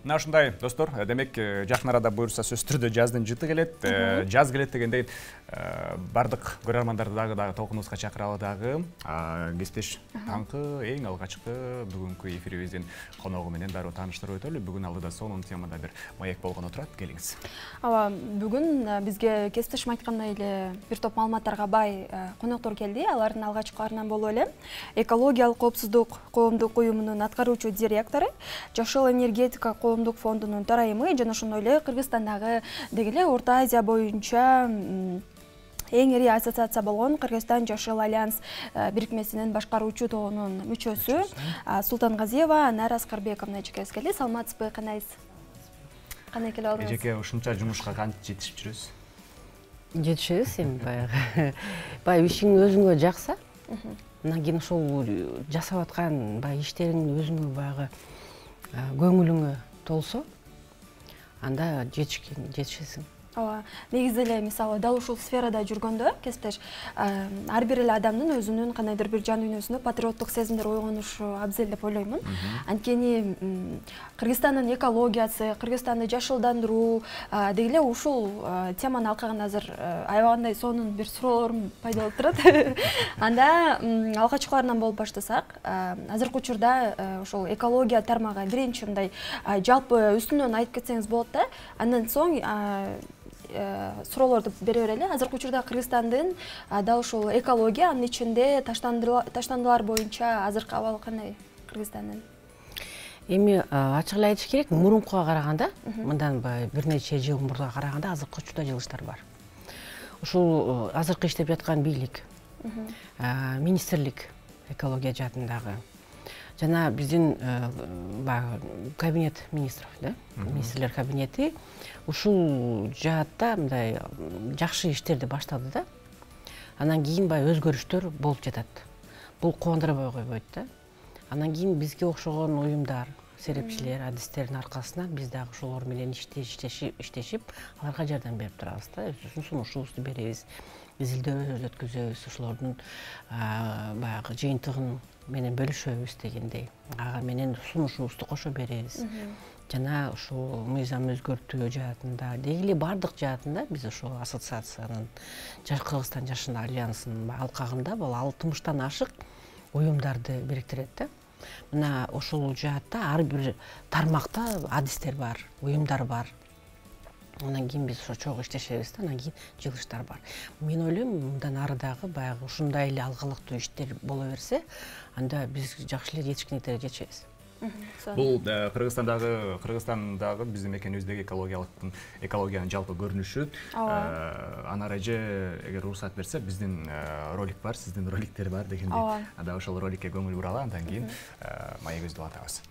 Мына ушундай достор, демек жакын арада буюрса сөзсүз түрдө жаздын жыты келет. Жаз келет дегендей бардык көрөрмандарды дагы толкунубузга чакыралы дагы. Кесиптеш таңкы эң алгачкы бүгүнкү эфирибиздин коногу менен дароо тааныштырып өтөлү. Бүгүн алдыда сонун темада бир маек болгону турат. Келиңиз. Ооба, бүгүн бизге кесиптешим айткандай эле бир топ маалыматтарга бай коноктор келди. Алардын алгачкыларынан болуп эле экологиялык коопсуздук коомдук уюмунун аткаруучу директору, Жашыл энергетика коомдук фондунун тарайымы жана ошондой эле Кыргызстандагы деги эле Орто Азия боюнча эң ири ассоциация болгон Кыргызстан Жашыл альянс бирикмесинин башкаруучу тобунун мүчөсү Султангазиева Анар Аскарбековна эжекебиз келди. Саламатсызбы, кандайсыз? Кандай келип алдыңыз? Эжеке, ушунча жумушка кантип жетишип жүрөсүз? Жетишебиз эми баягы ишиң өзүңө жакса, анан кийин ошол жасап аткан баягы иштериң өзүңө баягы көңүлүңө толсо, анда жетишесиң. Ооба, негизи эле мисалы дал ушул сферада жүргөндө кесиптеш ар бир эле адамдын өзүнүн кандайдыр бир жан дүйнөсүндө патриоттук сезимдер ойгонушу абзел деп ойлоймун. Анткени Кыргызстандын экологиясы, Кыргызстанды жашылдандыруу деги эле ушул теманы алкаганда азыр аябагандай сонун бир суроолорум пайда болуп турат. Анда алгачкыларынан болуп баштасак, азыркы учурда ошол экология тармагы биринчи мындай жалпы үстүнөн айтып кетсеңиз болот да. Андан соң суроолорду бере берели. Азыркы учурда Кыргызстандын дал ушул экология, анын ичинде таштандылар боюнча азыркы абалы кандай Кыргызстандын? Эми ачык эле айтыш керек, мурункуга караганда, мындан бир нече жыл мурунга караганда азыркы учурда жылыштар бар. Ушул азыркы иштеп жаткан бийлик, министрлик экология жаатындагы жана биздин кабинет министров, министрлер кабинети ушул жаатта мындай жакшы иштерди баштады да. Анан кийин өзгөрүштөр болуп жатат. Бул кубандырбай койбойт да. Анан кийин бизге окшогон уюмдар, серепчилер, адистердин аркасынан биз дагы ошолор менен иштешип, аларга жардам берип турабыз да. Өзүбүздүн сунушубузду беребиз, изилдөөлөр өткөзөбүз, ошолордун баягы жыйынтыгын менен бөлүшөбүз дегендей. Ага менен сунушубузду кошо беребиз. Жана ушул мыйзам өзгөртүү жаатында, деги эле бардык жаатында биз ошол ассоциациянын Кыргызстан Жашыл альянсынын алкагында бул 60тан ашык уюмдарды бириктирет да. Мына ошол жаатта ар бир тармакта адистер бар, уюмдар бар. Анан кийин биз чогуу иштешебиз да, анан кийин жылыштар бар. Мен ойлойм, мындан ары дагы баягы ушундай эле алгылыктуу иштер боло берсе, анда биз жакшы эле жетишкендерге жетишебиз. Бул Кыргызстандагы биздин мекенибиздеги экологиянын жалпы көрүнүшү. Анар эже, эгер уруксат берсе, биздин ролик бар, сиздин роликтер бар дегендей. Анда ошол роликке көңүл буралы, андан кийин маегибизди улантабыз.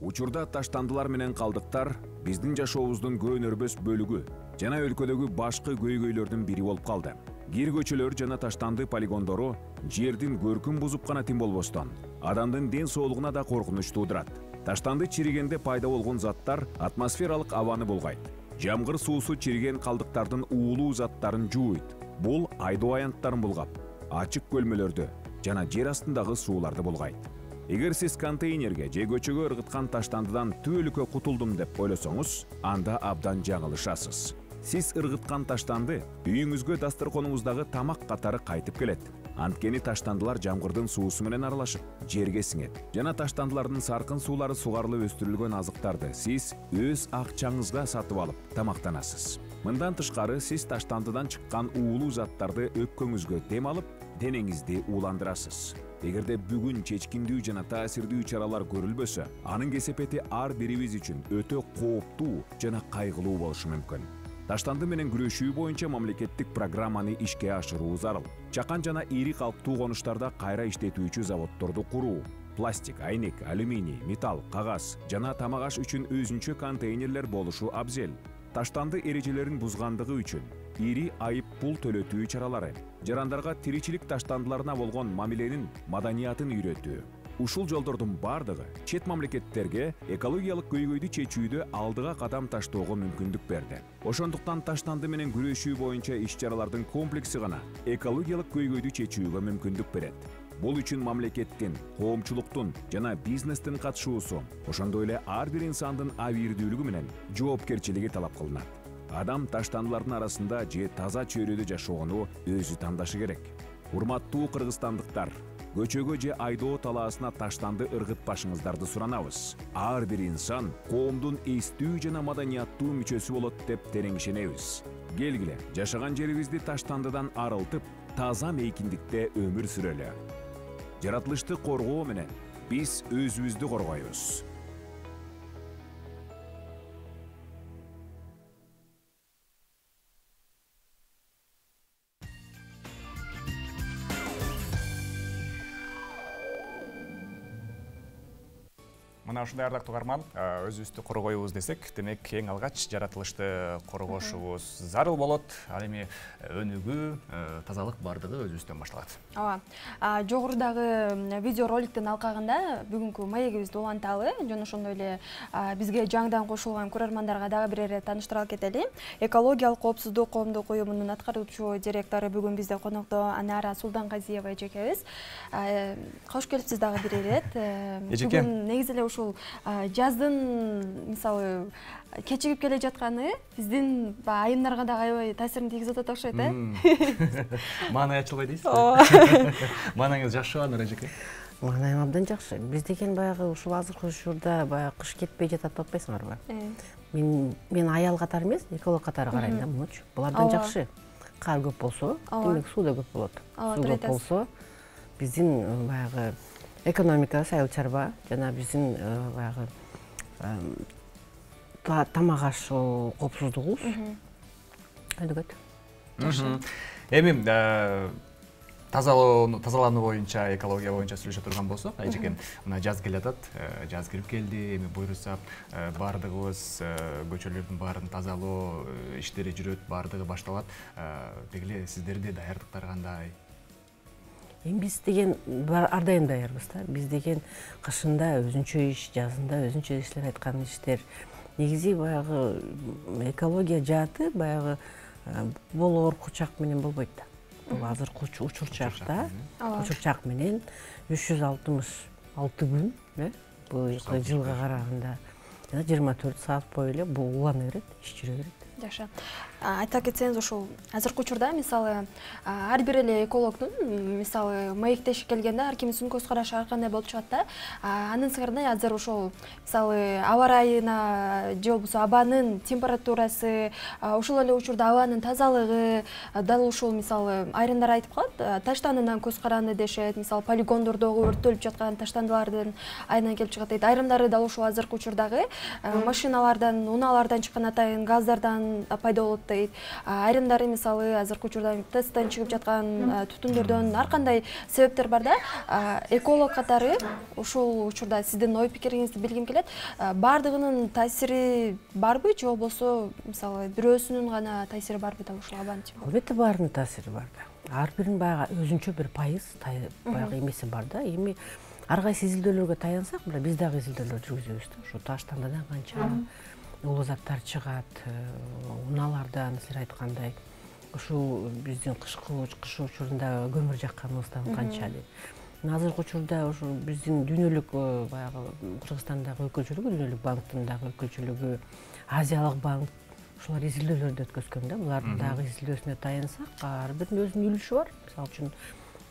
Учурда таштандылар менен калдыктар биздин жашообуздун көөнөрбөс бөлүгү жана өлкөдөгү башкы көйгөйлөрдүн бири болуп калды. Кир көчөлөр жана таштанды полигондору жердин көркүн бузуп гана тим болбостон, адамдын ден соолугуна да коркунуч туудурат. Таштанды чиригенде пайда болгон заттар атмосфералык абаны булгайт. Жамгыр суусу чириген калдыктардын уулуу заттарын жууйт. Бул айдоо аянттарын булгап, ачык көлмөлөрдү жана жер астындагы сууларды булгайт. Эгер сиз контейнерге же көчөгө ыргыткан таштандыдан түбөлүккө кутулдум деп ойлосоңуз, анда абдан жаңылышасыз. Сиз ыргыткан таштанды үйүңүзгө дасторконуңуздагы тамак катары кайтып келет. Анткени таштандылар жамгырдын суусу менен аралашып, жерге сиңет. Жана таштандылардын саркын суулары сугарылып өстүрүлгөн азыктарды сиз өз акчаңызга сатып алып тамактанасыз. Мындан тышкары сиз таштандыдан чыккан уулуу заттарды өпкөңүзгө дем алып, денеңизди ууландырасыз. Эгерде бүгүн чечкиндүү жана таасирдүү чаралар көрүлбөсө, анын кесепети ар бирибиз үчүн өтө кооптуу жана кайгылуу болушу мүмкүн. Таштанды менен күрөшүү боюнча мамлекеттик программаны ишке ашыруу зарыл. Чакан жана ири калктуу конуштарда кайра иштетүүчү заводдорду куруу, пластик, айнек, алюминий, металл, кагаз жана тамак аш үчүн өзүнчө контейнерлер болушу абзел. Таштанды эрежелерин бузгандыгы үчүн ири айып пул төлөтүү чаралары, жарандарга тиричилик таштандыларына болгон мамиленин маданиятын үйрөтүү. Ушул жолдордун бардыгы чет мамлекеттерге экологиялык көйгөйдү чечүүдө алдыга кадам таштоого мүмкүндүк берди. Ошондуктан таштанды менен күрөшүү боюнча иш-чаралардын комплекси гана экологиялык көйгөйдү чечүүгө мүмкүндүк берет. Бул үчүн мамлекеттин, коомчулуктун жана бизнестин катышуусу, ошондой эле ар бир инсандын абийирдүүлүгү менен жоопкерчилиги талап кылынат. Адам таштандылардын арасында же таза чөйрөдө жашоону өзү тандашы керек. Урматтуу кыргызстандыктар, көчөгө же айдоо талаасына таштанды ыргытпашыңыздарды суранабыз. Ар бир инсан коомдун эстүү жана маданияттуу мүчөсү болот деп терең ишенебиз. Келгиле, жашаган жерибизди таштандыдан арылтып, таза мейкиндикте өмүр сүрөлү. Жаратылышты коргоо менен биз өзүбүздү коргойбуз. Мына ушундай ардактуу угарман, өзүбүздү коргойбуз десек, демек эң алгач жаратылышты коргошубуз зарыл болот. Ал эми өнүгүү, тазалык бардыгы өзүбүздөн башталат. Ооба. Жогорудагы видео роликтин алкагында бүгүнкү маегибизди уланталы, жана ошондой эле бизге жаңыдан кошулган көрөрмандарга дагы бир эре тааныштырып кетели. Экологиялык коопсуздук коомдук уюмунун аткаруучу директору бүгүн бизде конокто Анара Султанказиева эжекебиз. Кош келипсиз дагы бир ирет. Бүгүн негизи эле ушул жаздын мисалы кечигип келе жатканы биздин айымдарга дагы аябай таасирин тийгизип атат окшойт, Маанай ачылбай дейсиз? Маанайыңыз жакшыбы, Анара эжеке? Маанайым абдан жакшы. Биз деген баягы ушул азыркы учурда баягы кыш кетпей жатат деп атпайсыңарбы? Мен аял катары эмес, эколог катары карайм да мунучу. Булардан жакшы. Кар көп болсо, демек суу да көп болот. Суу көп болсо, биздин баягы экономика, сайыл чарба жана биздин баягы тамак аш коопсуздугубуз өнүгөт. Эми тазалануу боюнча, экология боюнча сүйлөшө турган болсок, эжекен мына жаз келатат, жаз кирип келди, эми буйруса бардыгыбыз көчөлөрдүн баарын тазалоо иштери жүрөт, бардыгы башталат. Деги сиздерде даярдыктар кандай? Эми биз деген ар дайым даярбыз да. Биз деген кышында өзүнчө иш, жазында өзүнчө иштер, айткан иштер. Негизи баягы экология жааты баягы болоор кучак менен болбойт да. Бул азыркы учурчакта, учурчак менен 366 күн, бул жылга караганда жана 24 саат бою эле бул улана берет, иш жүрө берет. Жакшы. Айта кетсеңиз, ошол азыркы учурда мисалы ар бир эле экологдун мисалы маектешип келгенде ар кимдин көз карашы ар кандай болуп чыгат да. Анын сыртында азыр ошол мисалы аба ырайына же болбосо абанын температурасы, ошол эле учурда абанын тазалыгы, дал ушул мисалы айрымдар айтып калат, таштандыдан көз каранды дешет, мисалы полигондордогу өрттөлүп жаткан таштандылардын айынан келип чыгат дейт. Айрымдары дал ушул азыркы учурдагы машиналардан, унаалардан чыккан атайын газдардан пайда болот. Айрымдары мисалы азыркы учурда тесттен чыгып жаткан түтүндөрдөн ар кандай себептер бар да. Эколог катары ушул учурда сиздин ой пикириңизди билгим келет. Бардыгынын таасири барбы же болбосо мисалы бирөөсүнүн гана таасири барбы да ушул абанын? Албетте баарынын таасири бар да. Ар биринин баягы өзүнчө бир пайыз баягы эмеси бар да. Эми ар кайсы изилдөөлөргө таянсак, биз дагы изилдөөлөр жүргүзөбүз да. Ушу таштандадан канча улуу заттар чыгат, унаалардан, силер айткандай, ушул биздин кыш учурунда көмүр жакканыбыздан канча деп. Азыркы учурда ушу биздин дүйнөлүк баягы Кыргызстандагы өкүлчүлүгү, дүйнөлүк банктын дагы өкүлчүлүгү, Азиялык банк ушулар изилдөөлөрдү өткөзгөн да. Булардын дагы изилдөөсүнө таянсак, ар биринин өзүнүн үлүшү бар. Мисалы үчүн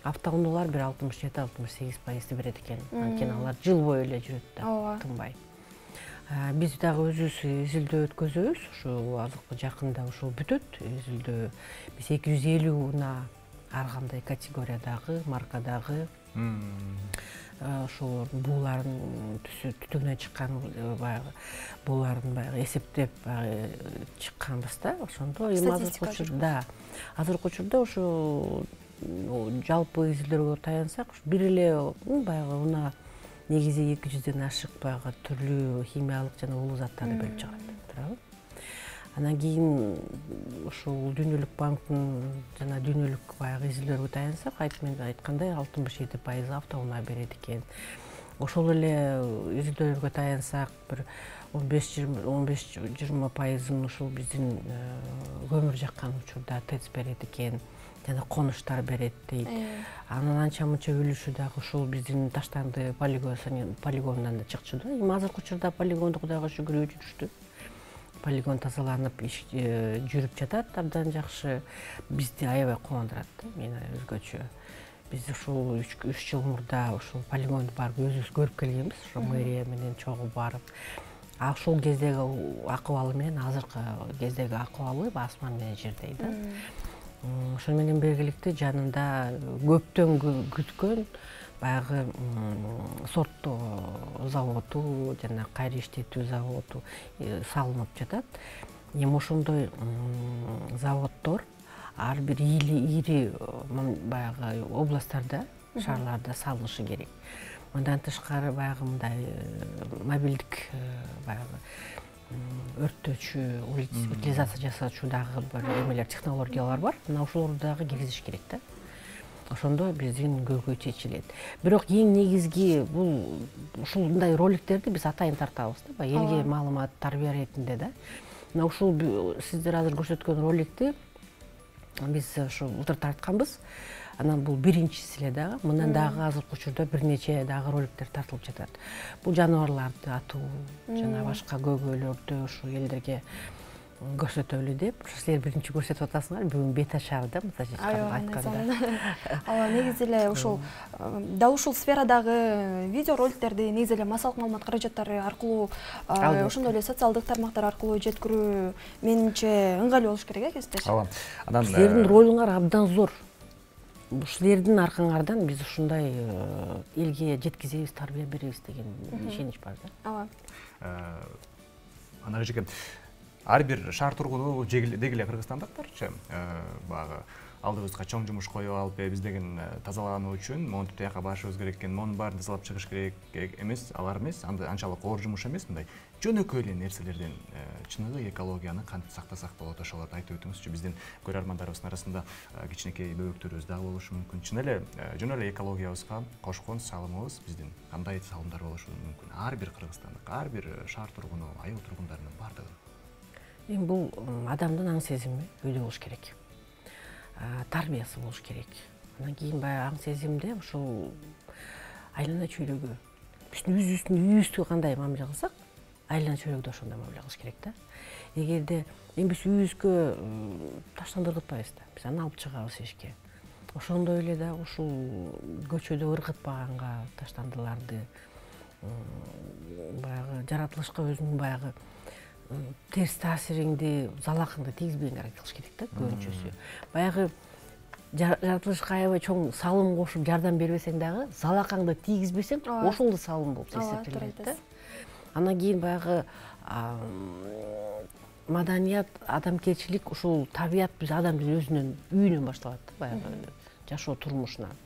автоунаалар 67-68% берет экен. Анткени алар жыл бою эле жүрөт да, тынбай. Биз дагы өзүбүз изилдөө өткөзөбүз. Ушу азыркы жакында ушул бүтөт изилдөө. Биз 250 унаа ар кандай категориядагы, маркадагы ошол буулардын түтүгүнөн чыккан баягы буулардын баягы эсептеп чыкканбыз да. Ошондо эми азыркы учурда ушу жалпы изилдөөгө таянсак, бир эле баягы унаа негизи 200ден ашык баягы түрлүү химиялык жана улуу заттарды бөлүп чыгарат, туурабы? Анан кийин ушул дүйнөлүк банктын жана дүйнөлүк баягы изилдөөгө таянсак, мен айткандай 67% автоунаа берет экен. Ошол эле изилдөөлөргө таянсак, бир 15-20% ушул биздин көмүр жаккан учурда ТЭЦ берет экен. жана конуштар берет дейт. Анан анча мынча үлүшү дагы ушул биздин Таштанды полигонунан да чыкчу да. Эми азыркы учурда полигонду Кудайга шүгүр өчүрүштү. Полигон тазаланып жүрүп жатат, абдан жакшы. Бизди аябай кубандырат да, мени өзгөчө. Биз ушул 3 жыл мурда ушул полигонду барып өзүбүз көрүп келгенбиз, ошо мэрия менен чогуу барып. Ушул кездеги акыбалы менен азыркы кездеги акыбалы асман менен жердей да. Ошол менен бергиликтүү жанында көптөн күткөн баягы сорттоо заводу жана кайра иштетүү заводу салынып жатат. Эми ошондой заводдор ар бир ири баягы областтарда, шаарларда салынышы керек. Мындан тышкары баягы мындай мобилдик баягы өрттөөчү, утилизация жасаучу дагы бир эмелер, технологиялар бар. Мына ошолорду дагы киргизиш керек да. Ошондо биздин көйгөй чечилет. Бирок эң негизги бул ушундай роликтерди биз атайын тартабыз да, элге маалымат, тарбия ретинде да. Мына ушул сиздер азыр көрсөткөн роликти биз ушу былтыр тартканбыз. Анан бул биринчиси эле дагы. Мындан дагы азыркы учурда бир нече дагы роликтер тартылып жатат. Бул жаныбарларды атуу, жана башка көйгөйлөрдү ушу элдерге көрсөтөлү деп. Силер биринчи көрсөтүп атасыңар, бүгүн бет ашар да, мисалы айтканда. Негизи эле ушул дал ушул сферадагы видео роликтерди негизи эле массалык маалымат каражаттары аркылуу, ошондой эле социалдык тармактар аркылуу жеткирүү менимче ыңгайлуу болуш керек, кесиптеш. Анан силердин ролуңар абдан зор. Силердин аркаңардан биз ушундай элге жеткизебиз, тарбия беребиз деген ишенич бар да. Ана жеке ар бир шаар тургуну деги эле кыргызстандыктарчы баягы алдыбызга чоң жумуш коюп алып, биз деген тазалануу үчүн монтип тияка барышыбыз керек экен, монун баарын тазалап чыгыш керек эмес, алар эмес, анчалык оор жумуш эмес, мындай жөнөкөй эле нерселерден чыныгы экологияны кантип сактасак болот, ошолорду айтып өтүңүзчү. Биздин көрөрмандарыбыздын арасында кичинекей бөбөктөрүбүз дагы болушу мүмкүн. Жөн эле экологиябызга кошкон салымыбыз биздин кандай салымдар болушу мүмкүн? Ар бир кыргызстандык, ар бир шаар тургуну, айыл тургундарынын бардыгы. Эми бул адамдын аң сезими өйдө болуш керек. Тарбиясы болуш керек. Анан кийин баягы аң сезимде ушул айлана чөйрөгө биздин үйүбүздү кандай мамиле кылсак, айлана чөйрөгдө ошондой мамиле кылыш керек да. Эгерде эми биз үйүбүзгө таштанды ыргытпайбыз да, биз аны алып чыгабыз эшикке. Ошондой эле да ушул көчөдө ыргытпаганга таштандыларды баягы жаратылышка өзүнүн баягы терс таасириңди, залакыңды тийгизбегенге аракет кылыш керек да, көбүнчөсү. Баягы жаратылышка аябай чоң салым кошуп жардам бербесең дагы, залакаңды тийгизбесең, ошол да салым болуп эсептелет да. Анан кийин баягы маданият, адамгерчилик, ушул табият биз адамдын өзүнүн үйүнөн башталат да, баягы жашоо турмушунан.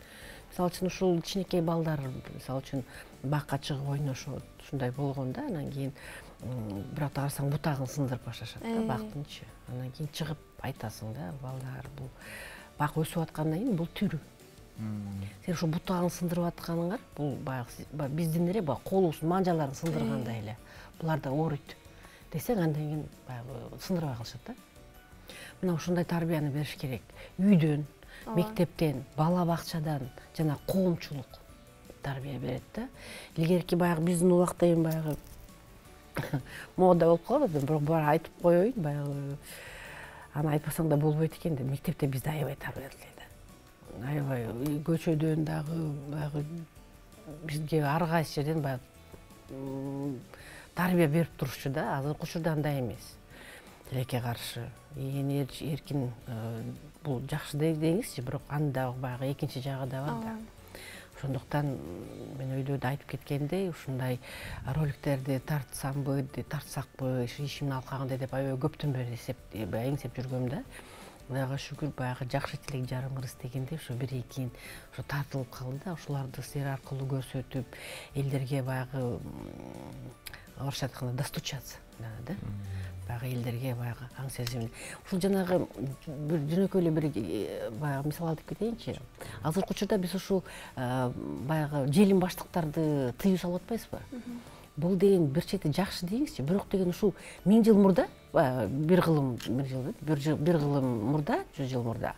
Мисалы үчүн ушул кичинекей балдар, мисалы үчүн бакка чыгып ойношот, ушундай болгондо анан кийин бирок карасаң бутагын сындырып башташат да, бактынчы. Анан кийин чыгып айтасың да, балдар, бул бак өсүп аткандан кийин бул тирүү. Сен ошо бутагын сындырып атканыңар, бул баягы биздин эле колубуздун манжаларын сындыргандай эле. Булар да ооруйт десең, андан кийин баягы сындырбай калышат да. Мына ушундай тарбияны бериш керек. Үйдөн, мектептен, бала бакчадан жана коомчулук тарбия берет да. Илгерки баягы биздин убакта эми баягы мода болуп калды, бирок баары айтып коеюн, баягы аны айтпасаң да болбойт экен деп мектепте бизди аябай тарбиялайды. Аябай көчөдөн дагы баягы бизге ар кайсы жерден баягы тарбия берип турушчу да. Азыркы учурда андай эмес. Тилекке каршы эркин бул жакшы деңизчи, бирок анын дагы баягы экинчи жагы да бар да. Ошондуктан мен өйдө да айтып кеткендей, ушундай роликтерди тартсамбы, тартсакпы, ишимдин алкагында деп аябай көптөн бери эңсеп жүргөм да. Кудайга шүгүр, баягы жакшы тилек жарымырыз дегенде ошо бир экин ошо тартылып калды да. Ошолорду силер аркылуу көрсөтүп, элдерге баягы орусча айтканда достучаться да. Баягы элдерге баягы аң сезимин. Ушул жанагы бир жөнөкөй эле бир баягы мисал айтып кетейинчи. Азыркы учурда биз ушул баягы желим баштыктарды тыюу салып атпайбызбы? Бул деген бир чети жакшы дейсизчи, бирок деген ушул 1000 жыл мурда, бир кылым мурда, 100 жыл мурда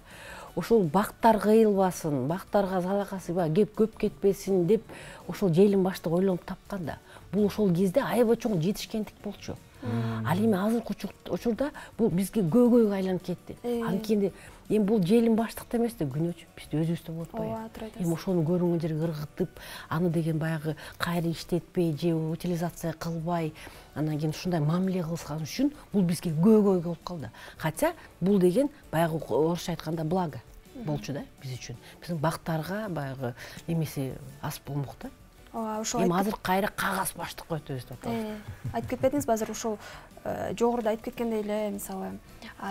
ошол бактар кыйылбасын, бактарга залакасы кеп көп кетпесин деп ошол желим баштык ойлонуп тапкан да. Бул ошол кезде аябай чоң жетишкендик болчу. Ал эми азыркы учурда бул бизге көйгөйгө айланып кетти. Анткени эми бул желим баштыкта эмес да, күнөөчү бизде өзүбүздө болуп атпайбы. Эми ошону көрүнгөн жерге ыргытып, аны деген баягы кайра иштетпей же утилизация кылбай, анан кийин ушундай мамиле кылышкан үчүн бул бизге көйгөй болуп калды. Хотя бул деген баягы орусча айтканда благо болчу да биз үчүн. Биздин бактарга баягы эмеси аз болмок да. Ошол эми азыр кайра кагаз баштыкка өтөбүз деп атабыз. Айтып кетпедиңизби азыр ушул жогоруда айтып кеткендей эле, мисалы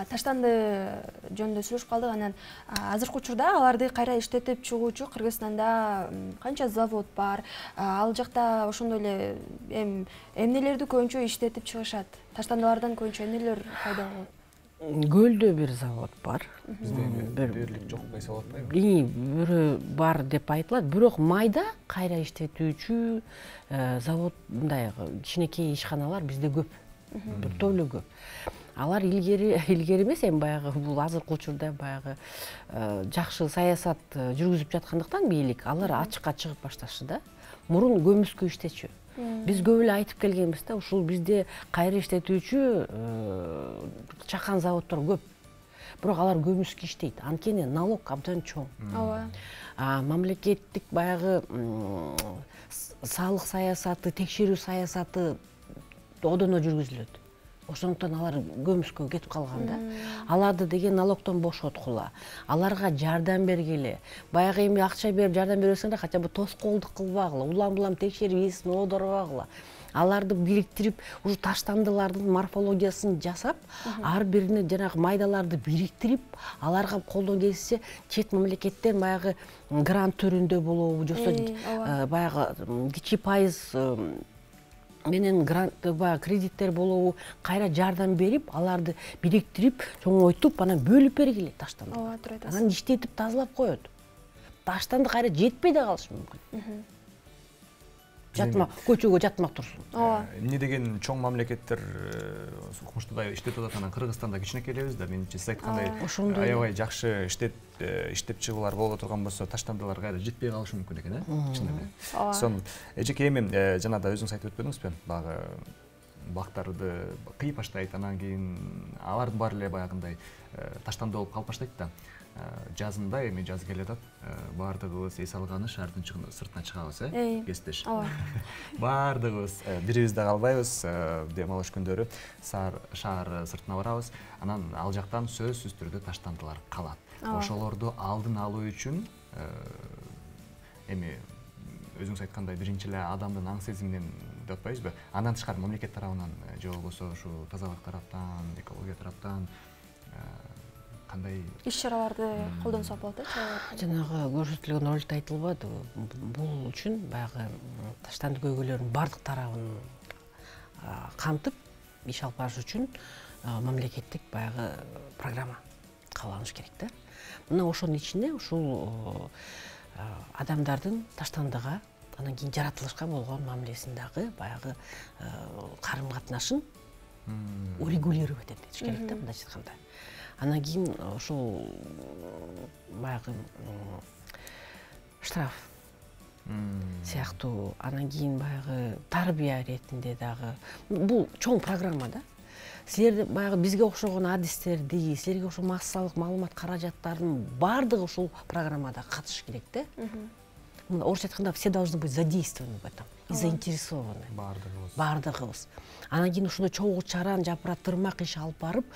таштанды жөнүндө сүйлөшүп калдык. Анан азыркы учурда аларды кайра иштетип чыгуучу Кыргызстанда канча завод бар? Ал жакта ошондой эле эмнелерди көбүнчө иштетип чыгышат? Таштандылардан көбүнчө эмнелер пайда болот? Көлдө бир завод бар. Бирлик жок десе болот атпайбы? Бирөө бар деп айтылат, бирок майда кайра иштетүүчү завод, мындай кичинекей ишканалар бизде көп. Бир тойлоо көп. Алар илгери эмес, эми баягы бул азыркы учурда баягы жакшы саясат жүргүзүп жаткандыктан бийлик алар ачыкка чыгып башташты да. Мурун көмүскө иштечү. Биз көп эле айтып келгенбиз да, ушул бизде кайра иштетүүчү чакан заводдор көп. Бирок алар көмүскө иштейт. Анткени налог абдан чоң. Мамлекеттик баягы салык саясаты, текшерүү саясаты одоно жүргүзүлөт. Ошондуктан алар көмүскө кетип калган да. Аларды деген налогдон бошоткула, аларга жардам бергиле. Баягы эми акча берип жардам бересең да, хотя бы тоскоолдук кылбагыла, улам-улам текшерип эсин оодурбагыла. Аларды бириктирип, ушу таштандылардын морфологиясын жасап, ар бирине жанагы майдаларды бириктирип, аларга колдон келсе чет мамлекеттен баягы грант түрүндө болобу, жоксо баягы кичи пайыз менен грант кредиттер болобу, кайра жардам берип, аларды бириктирип, чоңойтуп, анан бөлүп бергиле таштанды. Анан иштетип тазалап коет. Таштанды кайра жетпей да калышы мүмкүн. Жатмак, көчөгө жатмак турсун. Эмне деген чоң мамлекеттер укмуштуу иштетип атат, анан Кыргызстанда кичинекей элебиз да. Менимче сиз айткандай аябай жакшы иштеп чыгуулар боло турган болсо, таштандылар кайра жетпей калышы мүмкүн экен, чындап эле. Сонун эжеке эми жана да өзүңүз айтып өтпөдүңүзбү? Багы бактарды кыйып баштайт, анан кийин алардын баары эле баягындай таштанды болуп калып баштайт да. Жазында эми жаз келе атат, баардыгыбыз эс алганы шаардын сыртына чыгабыз, кесиптеш. Баардыгыбыз бирибизде калбайбыз, дем алыш күндөрү шаар сыртына барабыз. Анан ал жактан сөзсүз түрдө таштандылар калат. Ошолорду алдын алуу үчүн эми өзүңүз айткандай биринчи эле адамдын аң сезиминен деп атпайбызбы? Андан тышкары мамлекет тарабынан же болбосо ушу тазалык тараптан, экология тараптан кандай иш-чараларды колдонсок болот, жанагы көрсөтүлгөн роликте айтылбады. Бул үчүн баягы таштанды көйгөйлөрдүн бардык тарабын камтып иш алып барыш үчүн мамлекеттик баягы программа кабыл керек да. Мына ошонун ичинде ушул адамдардын таштандыга, анан кийин жаратылышка болгон мамилесин дагы баягы карым катнашын урегулировать этиш керек да, мындайча айтканда. Анан кийин ошол баягы штраф сыяктуу, анан кийин баягы тарбия иретинде дагы бул чоң программа да. Силер баягы бизге окшогон адистерди, силерге ошол массалык маалымат каражаттарынын баардыгы ушул программада катыш керек да. Орусча айтканда все должны быть задействованы в этом и заинтересованы. Баардыгыбыз. Анан кийин ушундой чогуу чаран жапыра тырмак иш алып барып,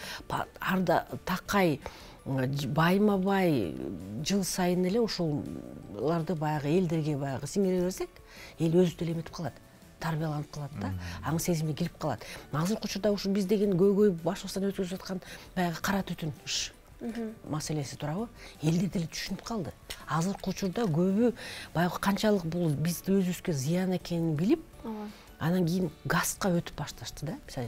арда такай байма-бай жыл сайын эле ушуларды баягы элдерге баягы сиңире берсек, эл өзү деле эметип калат, тарбияланып калат да, аң сезимге кирип калат. Азыркы учурда ушу биз деген көйгөй башыбыздан өткөрүп жаткан баягы кара түтүн маселеси туурабы, элдер деле түшүнүп калды. Азыркы учурда көбү баягы канчалык бул бизди өзүбүзгө зыян экенин билип, анан кийин газга өтүп башташты да, биз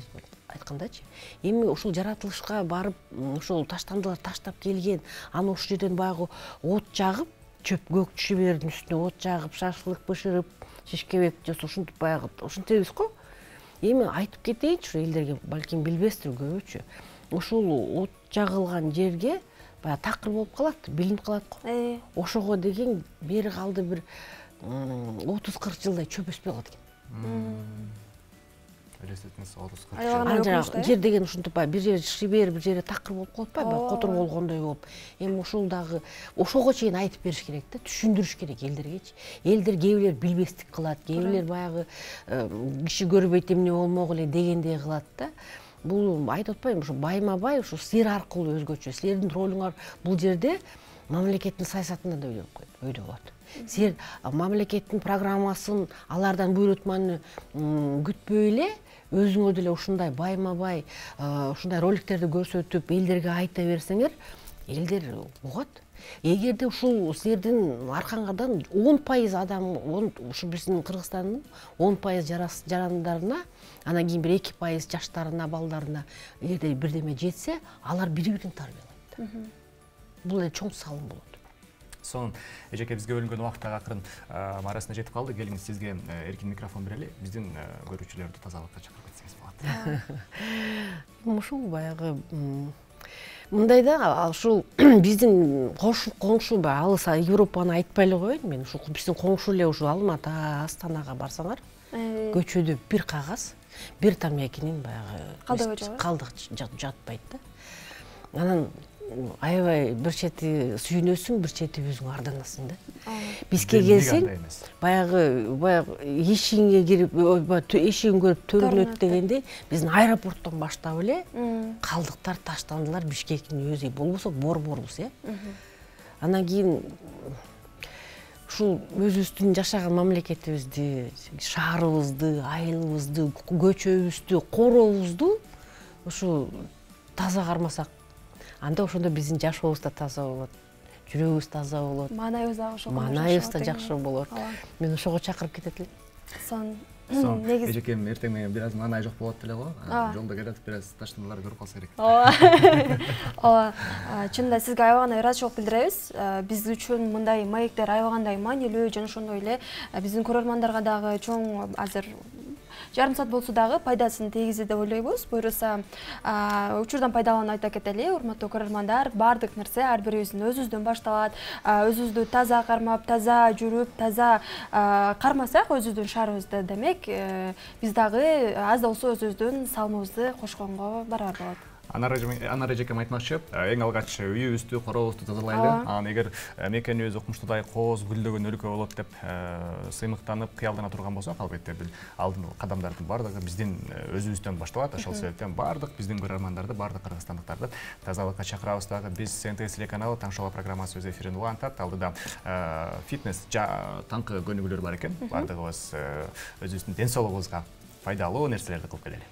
айткандачы. Эми ушул жаратылышка барып, ушул таштандылар таштап келген, аны ушул жерден баягы от жагып, чөп көк чебердин үстүнө от жагып, шашлык бышырып, шишкебек жаса ушинтип баягы ушинтебиз го. Эми айтып кетейинчи элдерге, балким билбестир көбүчү. Ушул от жагылган жерге баягы такыр болуп калат, билинип калат го. Ошого деген бери калды бир 30-40 жылдай чөп өспөй калат экен. Элестетиңиз 30-40 Аягына жыл. Жана жер деген ушинтип баягы бир жери шибер, бир жери такыр болуп калат баягы котор болгондой болуп. Эми ушул дагы ошого чейин айтып бериш керек да, түшүндүрүш керек элдергечи. Элдер кээ бирлер билбестик кылат, кээ бирлер баягы киши көрбөйт эмне болмок эле дегендей кылат да. Бул айтып атпайбы, ушу байма-бай ушу сыр аркылуу өзгөчө. Силердин ролуңар бул жерде мамлекеттин саясатында да өйдө болот. Силер мамлекеттин программасын, алардан буйрутманы күтпөй эле өзүңөр деле ушундай байма-бай ушундай роликтерди көрсөтүп, элдерге айта берсеңер, элдер угат. Эгерде ушул силердин аркаңардан 10% адам, ушу биздин Кыргызстандын 10% жарандарына, анан кийин бир 2% жаштарына, балдарына эгерде бирдеме жетсе, алар бири-бирин тарбиялайт. Бул эле чоң салым болот. Сонун эжеке бизге бөлүнгөн убакыттагы акырын арасына жетип калды. Келиңиз, сизге эркин микрофон берели. Биздин көрүүчүлөрдү тазалыкка чакырып кетсеңиз болот. Ушул баягы мындай да, ушул биздин коңшу алыс Европаны айтпай эле коеюн. Мен ушул биздин коңшу эле ушул Алматы, Астанага барсаңар, көчөдө бир кагаз, бир тамекинин баягы калдык жатпайт да. Анан аябай бир чети сүйүнөсүң, бир чети өзүң арданасың да. Бизге келсең, баягы эшигиңе кирип, эшигин көрүп төрүнө өт дегендей, биздин аэропорттон баштап эле калдыктар таштандылар Бишкектин өзү, болбосо борборбуз, Анан кийин ушул өзүбүздүн жашаган мамлекетибизди, шаарыбызды, айылыбызды, көчөбүздү, коробузду ушул таза кармасак, анда ошондо биздин жашообуз да таза болот, жүрөгүбүз таза болот. Маанайыбыз да ошого. Маанайыбыз да жакшы болот. Мен ошого чакырып кетет элем. Сон эжекем эртең менен бир аз маанай жок болот деле го. Жолдо келатып бир аз таштандыларды көрүп калса керек. Ооба. Чынында сизге аябай гана ыраазычылык билдиребиз. Биз үчүн мындай маектер аябагандай маанилүү жана ошондой эле биздин көрөрмандарга дагы чоң азыр жарым саат болсо дагы пайдасын тийгизет деп ойлойбуз. Буюрса, учурдан пайдаланып айта кетели, урматтуу көрөрмандар, баардык нерсе ар бирибиздин өзүбүздөн башталат. Өзүбүздү таза кармап, таза жүрүп, таза кармасак өзүбүздүн шаарыбызды, демек биз дагы аз да болсо өзүбүздүн салымыбызды кошконго барабар болот. Анар эжекем айтмакчы, эң алгач үйүбүздү, коробузду тазалайлы. Анан эгер мекенибиз укмуштуудай кооз гүлдөгөн өлкө болот деп сыймыктанып, кыялдана турган болсок, албетте бул алдыңкы кадамдардын бардыгы биздин өзүбүздөн башталат. Ошол себептен бардык биздин көрөрмандарды, бардык кыргызстандыктарды тазалыкка чакырабыз. Дагы биз СНТ телеканалы Таң шоу программасы өз эфирин улантат. Алдыда фитнес таңкы көнүгүүлөр бар экен. Бардыгыбыз өзүбүздүн ден соолугубузга пайдалуу нерселерди кылып келели.